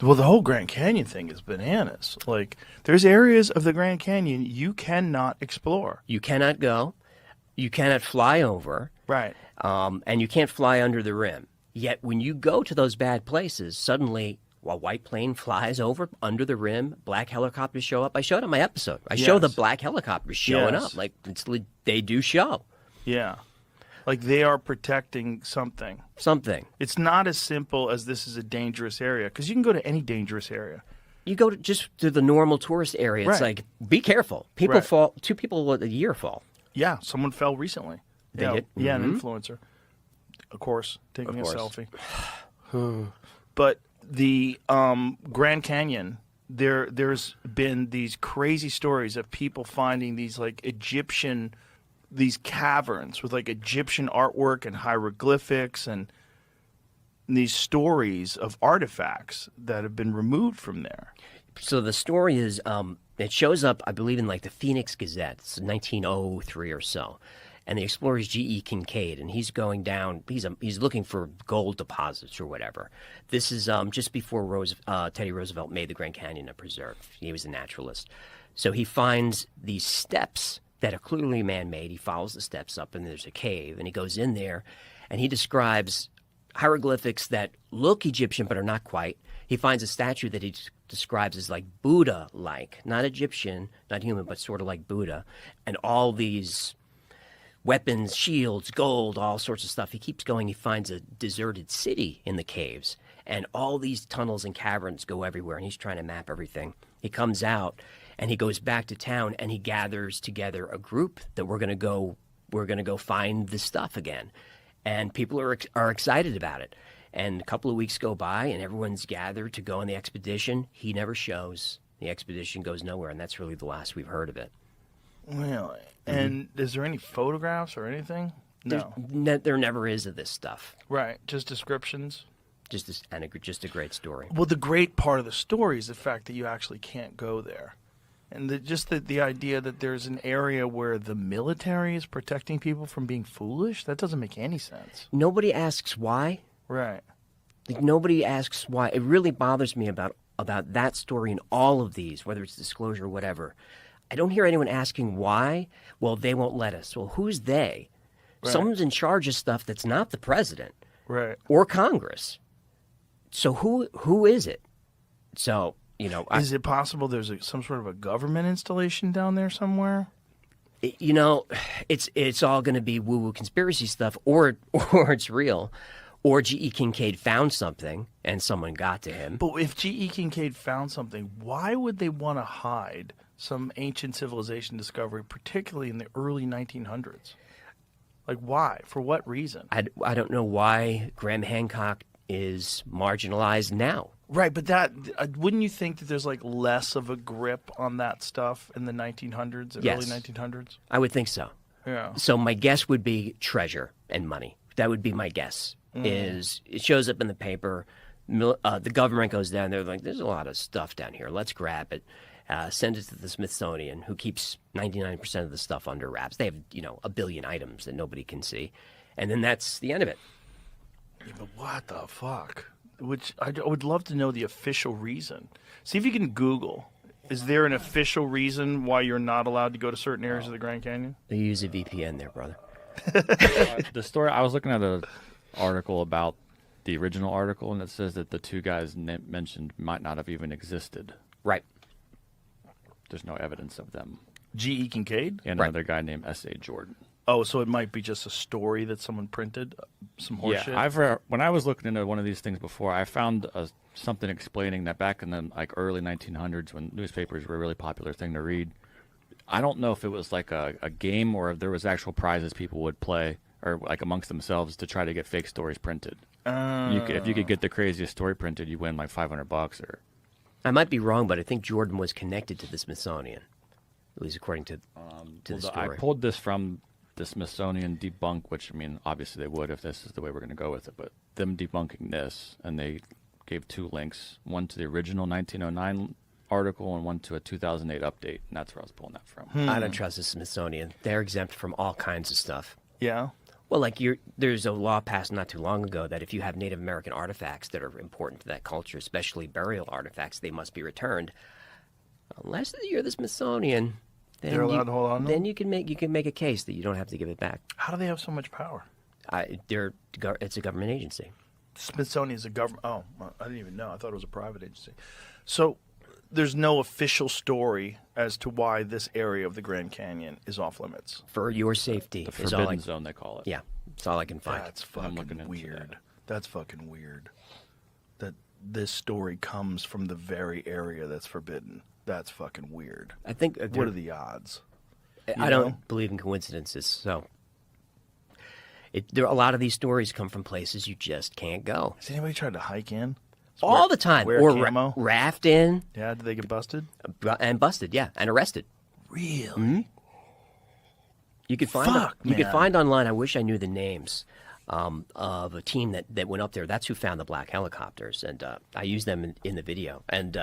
Well, the whole Grand Canyon thing is bananas. Like, there's areas of the Grand Canyon you cannot explore. You cannot go. You cannot fly over. Right. And you can't fly under the rim. Yet when you go to those bad places, suddenly a white plane flies over under the rim, black helicopters show up. I showed on my episode. I show the black helicopters showing up. Like, they do show. Yeah. Like they are protecting something. Something. It's not as simple as this is a dangerous area, because you can go to any dangerous area. You go just to the normal tourist area. It's like, be careful. People fall. 2 people a year fall. Yeah, someone fell recently. They did? Yeah, an influencer. Of course, taking a selfie. But the Grand Canyon, there's been these crazy stories of people finding these like Egyptian, these caverns with like Egyptian artwork and hieroglyphics and these stories of artifacts that have been removed from there. So the story is, it shows up, I believe, in like the Phoenix Gazette. It's 1903 or so. And the explorer is G.E. Kincaid, and he's going down. He's looking for gold deposits or whatever. This is just before Teddy Roosevelt made the Grand Canyon a preserve. He was a naturalist. So he finds these steps that are clearly man-made. He follows the steps up, and there's a cave, and he goes in there, and he describes hieroglyphics that look Egyptian but are not quite. He finds a statue that he describes as like Buddha-like, not Egyptian, not human, but sort of like Buddha, and all these weapons, shields, gold, all sorts of stuff. He keeps going. He finds a deserted city in the caves, and all these tunnels and caverns go everywhere, and he's trying to map everything. He comes out, and he goes back to town, and he gathers together a group that we're going to go find this stuff again. And people are excited about it. And a couple of weeks go by, and everyone's gathered to go on the expedition. He never shows. The expedition goes nowhere, and that's really the last we've heard of it. Really? And is there any photographs or anything? No. There never is of this stuff. Right. Just descriptions? Just a great story. Well, the great part of the story is the fact that you actually can't go there. And the idea that there's an area where the military is protecting people from being foolish, that doesn't make any sense. Nobody asks why. Right. Like, nobody asks why. It really bothers me about that story and all of these, whether it's disclosure or whatever. I don't hear anyone asking why. Well, they won't let us. Well, who's they? Right. Someone's in charge of stuff that's not the president, right, or Congress. So who is it? So, is it possible there's some sort of a government installation down there somewhere? It's all going to be woo-woo conspiracy stuff, or it's real. Or G.E. Kincaid found something and someone got to him. But if G.E. Kincaid found something, why would they want to hide some ancient civilization discovery, particularly in the early 1900s? Like, why? For what reason? I don't know why Graham Hancock is marginalized now. Right, but that wouldn't you think that there's like less of a grip on that stuff in the 1900s, early 1900s? I would think so. Yeah. So my guess would be treasure and money. That would be my guess. Is it shows up in the paper, the government goes down there like, there's a lot of stuff down here. Let's grab it, send it to the Smithsonian, who keeps 99% of the stuff under wraps. They have, a billion items that nobody can see, and then that's the end of it. Yeah, but what the fuck? Which I would love to know the official reason. See if you can Google. Is there an official reason why you're not allowed to go to certain areas of the Grand Canyon? They use a VPN there, brother. The story, I was looking at an article about the original article, and it says that the 2 guys mentioned might not have even existed. Right. There's no evidence of them. G.E. Kincaid? And another guy named S.A. Jordan. Oh, so it might be just a story that someone printed? Some horseshit? Yeah, when I was looking into one of these things before, I found something explaining that back in the early 1900s, when newspapers were a really popular thing to read, I don't know if it was like a game or if there was actual prizes people would play or like amongst themselves to try to get fake stories printed. If you could get the craziest story printed, you win like $500 or. I might be wrong, but I think Jordan was connected to the Smithsonian, at least according to the story. I pulled this from the Smithsonian Debunk, which, I mean, obviously they would if this is the way we're going to go with it, but them debunking this, and they gave 2 links, one to the original 1909 article and one to a 2008 update, and that's where I was pulling that from. I don't trust the Smithsonian. They're exempt from all kinds of stuff. Yeah? Well, like there's a law passed not too long ago that if you have Native American artifacts that are important to that culture, especially burial artifacts, they must be returned. Unless you're the Smithsonian, then They're allowed to hold on to then them? you can make a case that you don't have to give it back. How do they have so much power? It's a government agency. Smithsonian is a government. Oh, I didn't even know. I thought it was a private agency. So there's no official story as to why this area of the Grand Canyon is off limits. For your safety, The is all forbidden I, zone, they call it. yeah, that's all I can find. That's I'm looking fucking into weird. that. That's fucking weird. That this story comes from the very area that's forbidden. That's fucking weird. I think What are the odds? I know? don't believe in coincidences, so a lot of these stories come from places you just can't go. Has anybody tried to hike in? All the time, wear or camo? raft in Yeah, did they get busted? and busted, yeah, and arrested. Really? You could find Fuck, you could man. find online. I wish I knew the names of a team that went up there. That's who found the black helicopters, and I used them in the video, and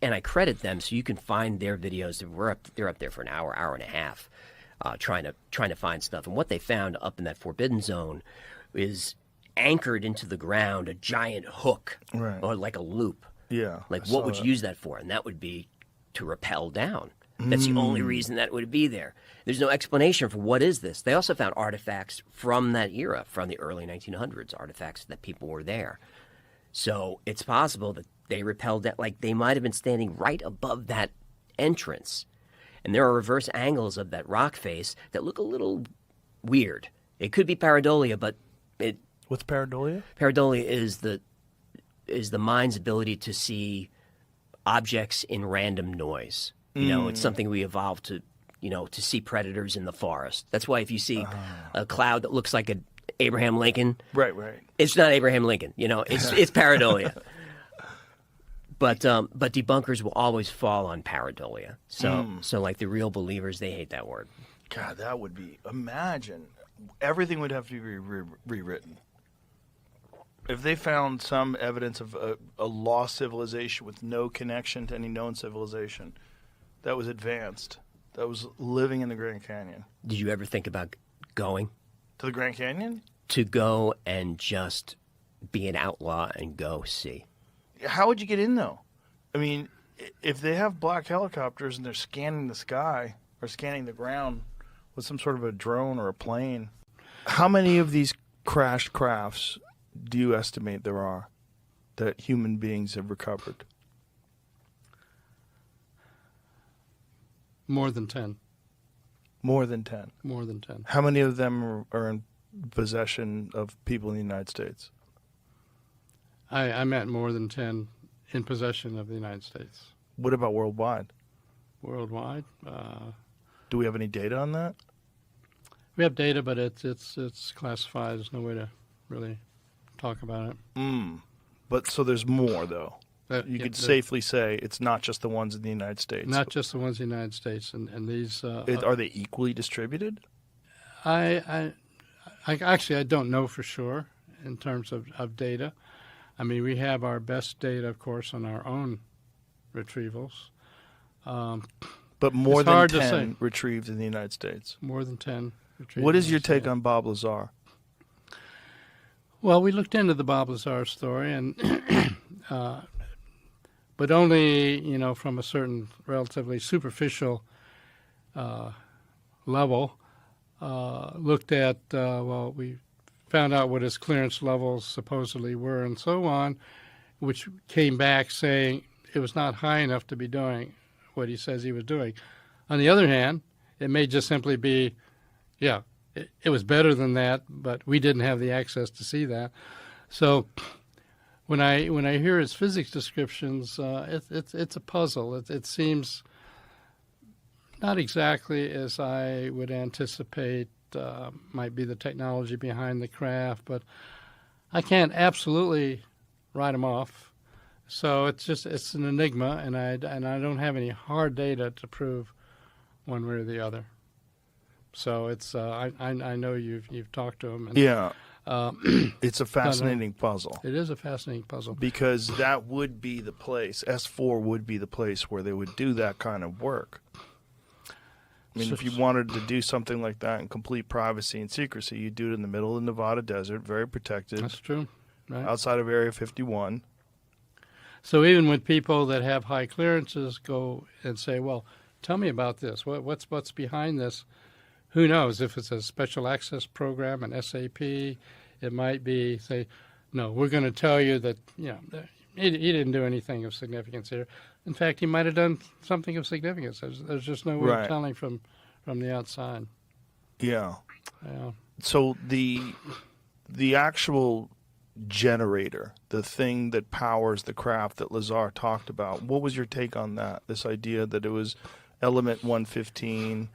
I credit them so you can find their videos. They're up there for an hour and a half, trying to find stuff. And what they found up in that forbidden zone is anchored into the ground a giant hook, Right. or like a loop. Yeah. Like, I what saw would that. you use that for? And that would be to rappel down. That's the only reason that would be there. There's no explanation for what is this. They also found artifacts from that era, from the early 1900s, artifacts that people were there. So it's possible that they rappelled that, like they might have been standing right above that entrance. And there are reverse angles of that rock face that look a little weird. It could be pareidolia, but What's pareidolia? pareidolia is the mind's ability to see objects in random noise. You know, it's something we evolved to, to see predators in the forest. That's why if you see a cloud that looks like an Abraham Lincoln, Right. it's not Abraham Lincoln. It's pareidolia. But debunkers will always fall on pareidolia. So like the real believers, they hate that word. God, that would be. Imagine. Everything would have to be rewritten. If they found some evidence of a lost civilization with no connection to any known civilization that was advanced, that was living in the Grand Canyon. Did you ever think about going? To the Grand Canyon? To go and just be an outlaw and go see? How would you get in, though? I mean, if they have black helicopters and they're scanning the sky or scanning the ground with some sort of a drone or a plane, how many of these crashed crafts do you estimate there are that human beings have recovered? More than 10. More than 10. More than 10. How many of them are in possession of people in the United States? I meant more than 10 in possession of the United States. What about worldwide? Worldwide, Do we have any data on that? we have data, but it's classified. There's no way to really talk about it. But so there's more, though. You could safely say it's not just the ones in the United States. Not just the ones in the United States, and these. Are they equally distributed? I actually I don't know for sure in terms of data. I mean, we have our best data, of course, on our own retrievals. But more It's than hard to 10 say. retrieved in the United States. More than 10 retrievals. What is your take yeah. on Bob Lazar? Well, we looked into the Bob Lazar story, and but only from a certain relatively superficial level. Looked at we found out what his clearance levels supposedly were, and so on, which came back saying it was not high enough to be doing what he says he was doing. On the other hand, it may just simply be, it was better than that, but we didn't have the access to see that. So when I hear his physics descriptions, it's a puzzle. It seems not exactly as I would anticipate might be the technology behind the craft, but I can't absolutely write him off. So it's an enigma, and I don't have any hard data to prove one way or the other. So it's I know you've talked to him. And, Yeah. It's a fascinating puzzle. It is a fascinating puzzle. Because that would be the place, S4 would be the place where they would do that kind of work. I mean, if you wanted to do something like that in complete privacy and secrecy, you do it in the middle of the Nevada desert, very protected. That's true. Right. Outside of Area 51. So even when people that have high clearances go and say, well, tell me about this. What's behind this? Who knows? If it's a special access program, an SAP, it might be, say, no, we're going to tell you that, he didn't do anything of significance here. In fact, he might have done something of significance. There's just no way of telling from the outside. Yeah. Yeah. So the actual generator, the thing that powers the craft that Lazar talked about, what was your take on that? This idea that it was element 115,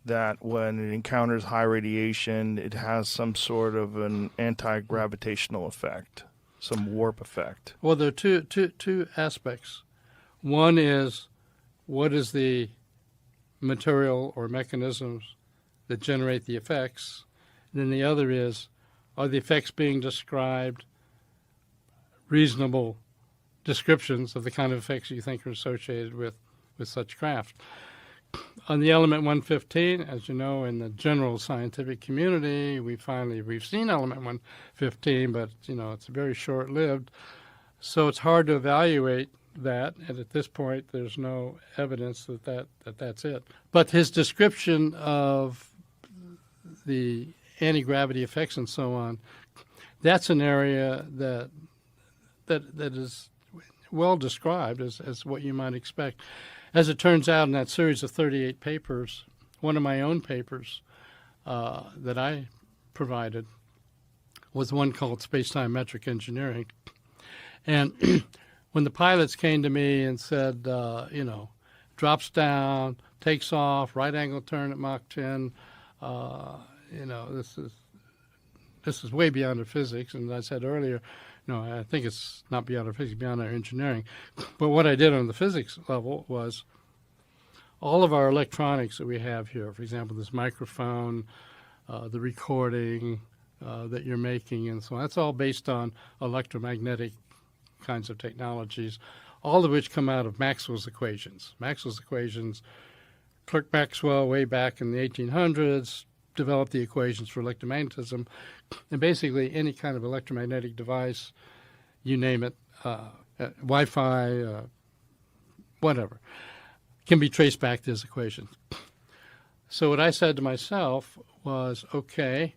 that when it encounters high radiation, it has some sort of an anti-gravitational effect, some warp effect. Well, there are two aspects. One is, what is the material or mechanisms that generate the effects? And then the other is, are the effects being described reasonable descriptions of the kind of effects you think are associated with such craft? On the element 115, as you know, in the general scientific community, we've seen element 115, but it's very short-lived. So it's hard to evaluate that, and at this point, there's no evidence that's it. But his description of the anti-gravity effects and so on, that's an area that is well described as what you might expect. As it turns out, in that series of 38 papers, one of my own papers that I provided was one called Space-Time Metric Engineering. And when the pilots came to me and said, drops down, takes off, right angle turn at Mach 10, this is way beyond our physics. And as I said earlier, I think it's not beyond our physics, beyond our engineering. But what I did on the physics level was all of our electronics that we have here, for example, this microphone, the recording that you're making, and so on, that's all based on electromagnetic kinds of technologies, all of which come out of Maxwell's equations. Maxwell's equations, Clerk Maxwell way back in the 1800s developed the equations for electromagnetism, and basically any kind of electromagnetic device, you name it, Wi-Fi, whatever, can be traced back to his equations. So what I said to myself was, okay,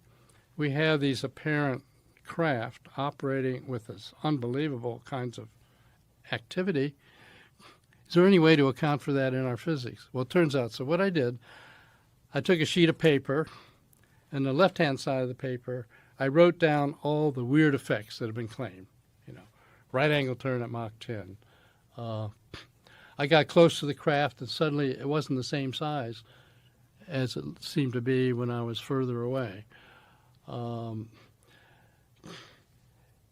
we have these apparent craft operating with this unbelievable kinds of activity. Is there any way to account for that in our physics? Well, it turns out. So what I did, I took a sheet of paper, and the left-hand side of the paper, I wrote down all the weird effects that have been claimed. Right angle turn at Mach 10. I got close to the craft, and suddenly it wasn't the same size as it seemed to be when I was further away.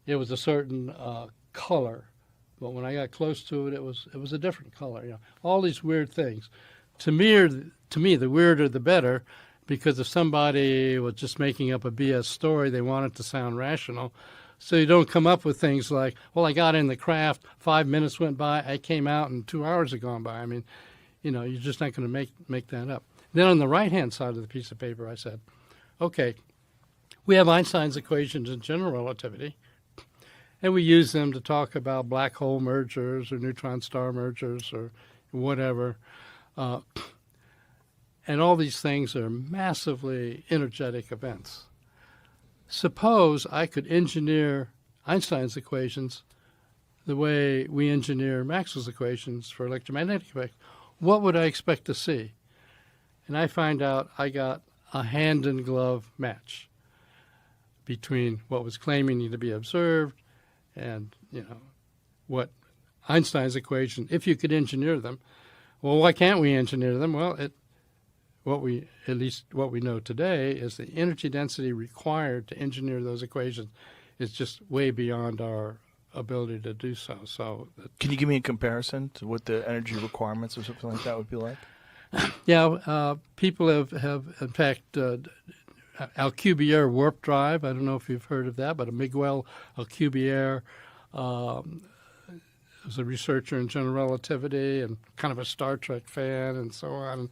It was a certain color, but when I got close to it, it was a different color. All these weird things. To me, the weirder the better, because if somebody was just making up a BS story, they want it to sound rational. So you don't come up with things like, well, I got in the craft, 5 minutes went by, I came out, and 2 hours had gone by. I mean, you're just not going to make that up. Then on the right-hand side of the piece of paper, I said, okay, we have Einstein's equations in general relativity, and we use them to talk about black hole mergers or neutron star mergers or whatever. And all these things are massively energetic events. Suppose I could engineer Einstein's equations the way we engineer Maxwell's equations for electromagnetic effects. What would I expect to see? And I find out I got a hand-in-glove match between what was claiming to be observed and, what Einstein's equation, if you could engineer them. Well, why can't we engineer them? Well, what we know today is the energy density required to engineer those equations is just way beyond our ability to do so. So, can you give me a comparison to what the energy requirements or something like that would be like? Yeah, people have in fact, Alcubierre warp drive. I don't know if you've heard of that, but Miguel Alcubierre was a researcher in general relativity and kind of a Star Trek fan and so on.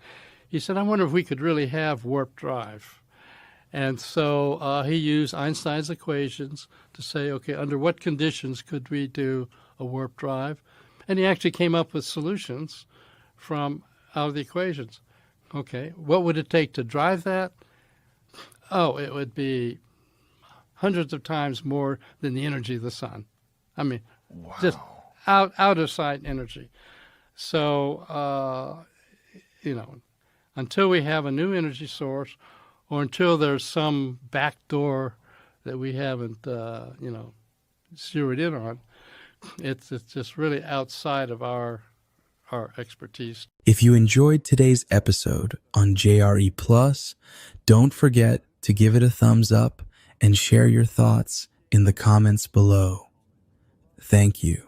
he said, I wonder if we could really have warp drive. And so he used Einstein's equations to say, okay, under what conditions could we do a warp drive? And he actually came up with solutions from out of the equations. Okay, what would it take to drive that? Oh, it would be hundreds of times more than the energy of the sun. I mean, just out of sight energy. So, until we have a new energy source, or until there's some back door that we haven't, zeroed in on, it's just really outside of our expertise. If you enjoyed today's episode on JRE Plus, don't forget to give it a thumbs up and share your thoughts in the comments below. Thank you.